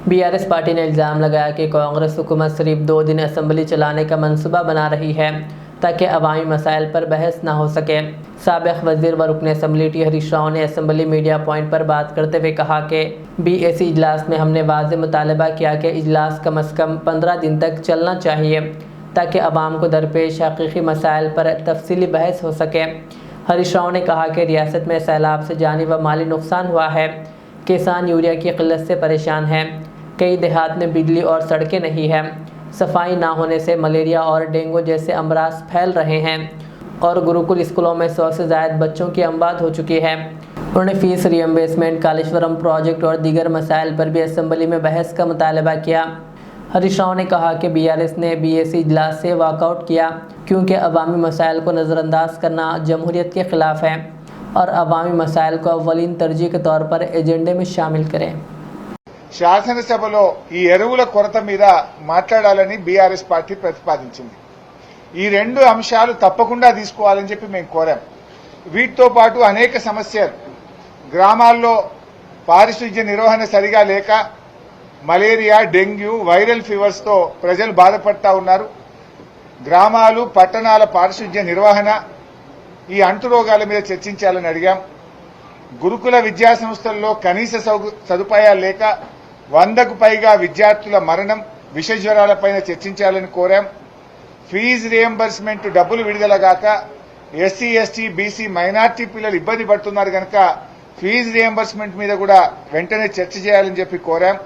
BRS party ने इल्ज़ाम लगाया कि कांग्रेस हुकूमत सिर्फ 2 दिन असेंबली चलाने का मंसूबा बना रही है ताकि अवामी मसाइल पर बहस न हो सके। साबिक़ वज़ीर व रुकन असम्बली टी हरीश राव ने असम्बली मीडिया पॉइंट पर बात करते हुए कहा कि बीएसी इजलास में हमने वाज़े मुतालबा किया कि इजलास कम अज़ कम 15 दिन तक चलना चाहिए ताकि अवाम को दरपेश हकीकी मसाइल पर तफसीली बहस हो सके। हरीश राव ने कहा कि रियासत में सैलाब से जानी व माली नुकसान हुआ है, किसान यूरिया की किल्लत से परेशान हैं, कई देहात में बिजली और सड़कें नहीं हैं, सफाई ना होने से मलेरिया और डेंगू जैसे अमराज फैल रहे हैं और गुरुकुल स्कूलों में 100 से ज़ायद बच्चों की अमवात हो चुकी है। उन्होंने फीस रीइंबर्समेंट, कालेश्वरम प्रोजेक्ट और दीगर मसाइल पर भी असम्बली में बहस का मुतालबा किया। हरीश राव ने कहा कि बीआरएस ने बीएसी इजलास से वॉकआउट किया क्योंकि अवामी मसाइल को नज़रअंदाज करना जमहूरियत के ख़िलाफ़ है और अवामी मसाइल को अव्वलीन तरजीह के तौर पर एजेंडे में शामिल करें। శాసనసభలో ఈ ఎరువుల కొరత మీద మాట్లాడాలని బీఆర్ఎస్ పార్టీ ప్రతిపాదించింది. ఈ రెండు అంశాలు తప్పకుండా తీసుకోవాలని చెప్పి మేము కోరాం. వీటితో పాటు అనేక సమస్యలు, గ్రామాల్లో పారిశుధ్య నిర్వహణ సరిగా లేక మలేరియా, డెంగ్యూ, వైరల్ ఫీవర్స్ తో ప్రజలు బాధపడతా ఉన్నారు. గ్రామాలు, పట్టణాల పారిశుధ్య నిర్వహణ, ఈ అంటు రోగాల మీద చర్చించాలని అడిగాం. గురుకుల విద్యా సంస్థల్లో కనీస సదుపాయాలు లేక 100కు పైగా విద్యార్థుల మరణం, విష జ్వరాలపైన చర్చించాలని కోరాం. ఫీజు రియంబర్స్మెంట్ డబ్బులు విడుదల గాక ఎస్సీ, ఎస్టీ, బీసీ, మైనార్టీ పిల్లలు ఇబ్బంది పడుతున్నారు కనుక ఫీజు రియంబర్స్మెంట్ మీద కూడా వెంటనే చర్చ చేయాలని చెప్పి కోరాం.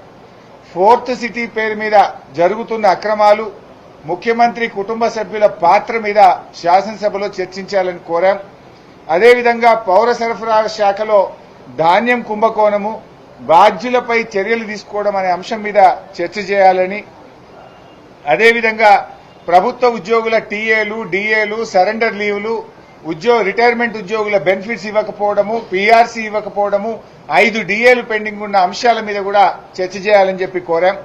4th సిటీ పేరు మీద జరుగుతున్న అక్రమాలు, ముఖ్యమంత్రి కుటుంబ సభ్యుల పాత్ర మీద శాసనసభలో చర్చించాలని కోరాం. అదేవిధంగా పౌర సరఫరాల శాఖలో ధాన్యం కుంభకోణము, బాధ్యులపై చర్యలు తీసుకోవడం అనే అంశం మీద చర్చ చేయాలని, అదేవిధంగా ప్రభుత్వ ఉద్యోగుల టీఏలు, డీఏలు, సరెండర్ లీవ్లు, రిటైర్మెంట్ ఉద్యోగుల బెనిఫిట్స్ ఇవ్వకపోవడము, పీఆర్సీ ఇవ్వకపోవడము, 5 డీఏలు పెండింగ్ ఉన్న అంశాల మీద కూడా చర్చ చేయాలని చెప్పి కోరాం.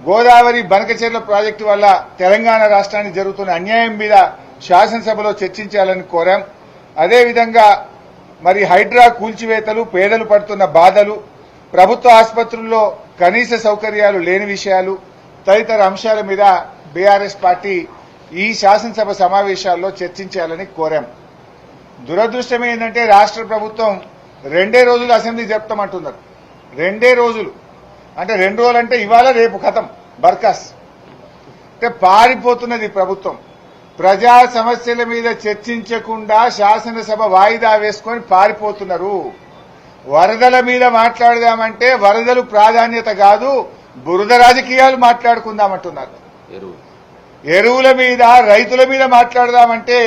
గోదావరి బనకచెర్ల ప్రాజెక్టు వల్ల తెలంగాణ రాష్ట్రానికి జరుగుతున్న అన్యాయం మీద శాసనసభలో చర్చించాలని కోరాం. అదేవిధంగా మరి హైడ్రా కూల్చివేతలు, పేదలు పడుతున్న బాధలు, ప్రభుత్వ ఆసుపత్రుల్లో కనీస సౌకర్యాలు లేని విషయాలు తదితర అంశాల మీద బీఆర్ఎస్ పార్టీ ఈ శాసనసభ సమావేశాల్లో చర్చించాలని కోరాం. దురదృష్టం ఏంటంటే రాష్ట్ర ప్రభుత్వం 2 రోజులు అసెంబ్లీ జరుపుతామంటున్నారు. 2 రోజులు అంటే 2 రోజులు అంటే ఇవాళ రేపు ఖతం బర్కాస్. అంటే పారిపోతున్నది ప్రభుత్వం. ప్రజా సమస్యల మీద చర్చించకుండా శాసనసభ వాయిదా వేసుకొని పారిపోతున్నారు. వరదల మీద మాట్లాడదామంటే వరదలు ప్రాధాన్యత కాదు, బురద రాజకీయాలు మాట్లాడుకుందామంటున్నారు. ఎరువుల మీద, రైతుల మీద మాట్లాడదామంటే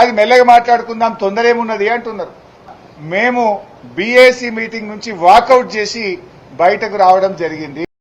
అది మెల్లగా మాట్లాడుకుందాం, తొందరేమున్నది అంటున్నారు. మేము బీఏసీ మీటింగ్ నుంచి వాకౌట్ చేసి బయటకు రావడం జరిగింది.